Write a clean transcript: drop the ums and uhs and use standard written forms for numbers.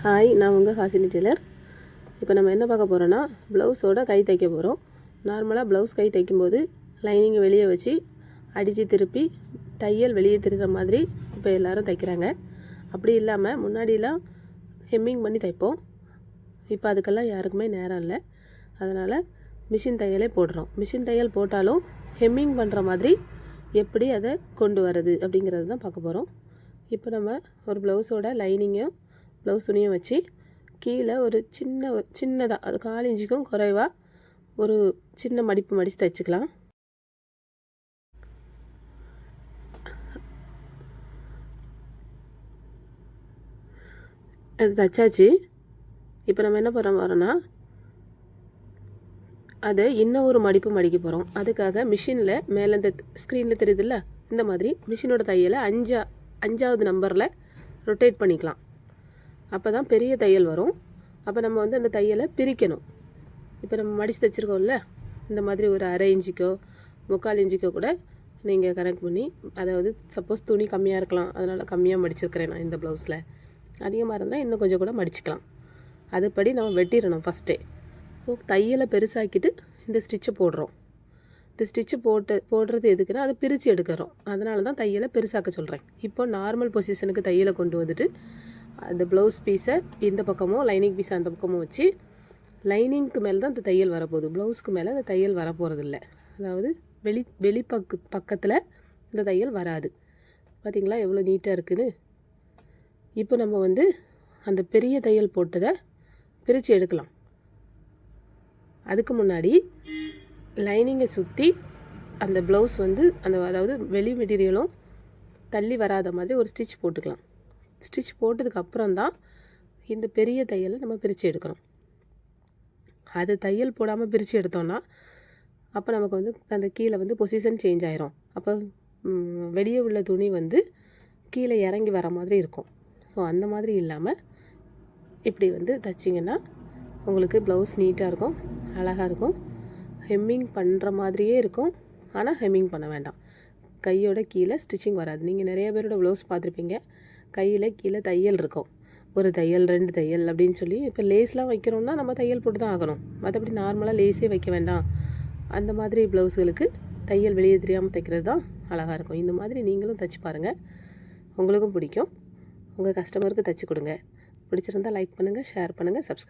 Hi, நான் உங்கள் Hasini Taylor. இப்போ நம்ம என்ன பார்க்க போகிறோன்னா, ப்ளவுஸோட கை தைக்க போகிறோம். நார்மலாக ப்ளவுஸ் கை தைக்கும்போது லைனிங்கை வெளியே வச்சு அடித்து திருப்பி தையல் வெளியே திருகிற மாதிரி இப்போ எல்லோரும் தைக்கிறாங்க. அப்படி இல்லாமல் முன்னாடிலாம் ஹெம்மிங் பண்ணி தைப்போம். இப்போ அதுக்கெல்லாம் யாருக்குமே நேரம் இல்லை. அதனால் மிஷின் தையலே போடுறோம். மிஷின் தையல் போட்டாலும் ஹெம்மிங் பண்ணுற மாதிரி எப்படி அதை கொண்டு வரது அப்படிங்கிறது தான் பார்க்க போகிறோம். இப்போ நம்ம ஒரு ப்ளவுஸோட லைனிங்கையும் ப்ளவுஸ் துணியும் வச்சு கீழே ஒரு சின்னதாக அது 1/4 இன்ச்சுக்கும் குறைவாக ஒரு சின்ன மடிப்பு மடித்து தைச்சிக்கலாம். அது தைச்சாச்சு. இப்போ நம்ம என்ன பண்ண போகிறோன்னா, அதை இன்னும் ஒரு மடிப்பு மடிக்க போகிறோம். அதுக்காக மிஷினில் மேலே இந்த ஸ்க்ரீனில் தெரியுதுல்ல, இந்த மாதிரி மிஷினோட தையலை 5வது நம்பரில் ரொட்டேட் பண்ணிக்கலாம். அப்போ தான் பெரிய தையல் வரும். அப்போ நம்ம அந்த தையலை பிரிக்கணும். இப்போ நம்ம மடித்து தைச்சிருக்கோம்ல, இந்த மாதிரி ஒரு 1/2 இன்ச்சுக்கோ 3/4 இன்ச்சுக்கோ கூட நீங்கள் கனெக்ட் பண்ணி, அதாவது சப்போஸ் துணி கம்மியாக இருக்கலாம், அதனால் கம்மியாக மடிச்சிருக்கிறேன் நான் இந்த ப்ளவுஸில். அதிகமாக இருந்தால் இன்னும் கொஞ்சம் கூட மடிச்சிக்கலாம். அதுபடி நம்ம வெட்டிடணும் ஃபஸ்ட்டே. தையலை பெருசாக்கிட்டு இந்த ஸ்டிச்சை போடுறோம். இந்த ஸ்டிச்சு போடுறது எதுக்குன்னா, அதை பிரித்து எடுக்கிறோம். அதனால தான் தையலை பெருசாக்க சொல்கிறேன். இப்போ நார்மல் பொசிஷனுக்கு தையலை கொண்டு வந்துட்டு அந்த ப்ளவுஸ் பீஸை இந்த பக்கமும் லைனிங் பீஸை அந்த பக்கமும் வச்சு, லைனிங்க்கு மேலே தான் அந்த தையல் வரப்போகுது. ப்ளவுஸ்க்கு மேலே அந்த தையல் வரப்போகிறதில்ல. அதாவது வெளி பக்கத்தில் இந்த தையல் வராது. பார்த்திங்களா எவ்வளோ நீட்டாக இருக்குதுன்னு. இப்போ நம்ம அந்த பெரிய தையல் போட்டதை பிரித்து எடுக்கலாம். அதுக்கு முன்னாடி லைனிங்கை சுற்றி அந்த ப்ளவுஸ் அதாவது வெளி மெட்டீரியலும் தள்ளி வராத மாதிரி ஒரு ஸ்டிச் போட்டுக்கலாம். ஸ்டிச் போட்டதுக்கு அப்புறம் தான் இந்த பெரிய தையலை நம்ம பிரித்து எடுக்கணும். அது தையல் போடாமல் பிரித்து எடுத்தோன்னா அப்போ நமக்கு அந்த கீழே பொசிஷன் சேஞ்ச் ஆயிரும். அப்போ வெளியே உள்ள துணி கீழே இறங்கி வர மாதிரி இருக்கும். ஸோ அந்த மாதிரி இல்லாமல் இப்படி தைச்சிங்கன்னா உங்களுக்கு ப்ளவுஸ் நீட்டாக இருக்கும், அழகாக இருக்கும். ஹெம்மிங் பண்ணுற மாதிரியே இருக்கும், ஆனால் ஹெம்மிங் பண்ண வேண்டாம். கையோட கீழே ஸ்டிச்சிங் வராது. நீங்கள் நிறைய பேரோட ப்ளவுஸ் பார்த்துருப்பீங்க, கையில் கீழே தையல் இருக்கும். ஒரு தையல் 2 தையல் அப்படின்னு சொல்லி. இப்போ லேஸ்லாம் வைக்கிறோம்னா நம்ம தையல் போட்டு தான் ஆகணும். மற்றபடி நார்மலாக லேஸே வைக்க வேண்டாம். அந்த மாதிரி ப்ளவுஸுகளுக்கு தையல் வெளியே தெரியாமல் தைக்கிறது தான் அழகாக இருக்கும். இந்த மாதிரி நீங்களும் தைச்சி பாருங்கள், உங்களுக்கும் பிடிக்கும். உங்கள் கஸ்டமருக்கு தைச்சி கொடுங்க. பிடிச்சிருந்தால் லைக் பண்ணுங்கள், ஷேர் பண்ணுங்கள், சப்ஸ்கிரைப்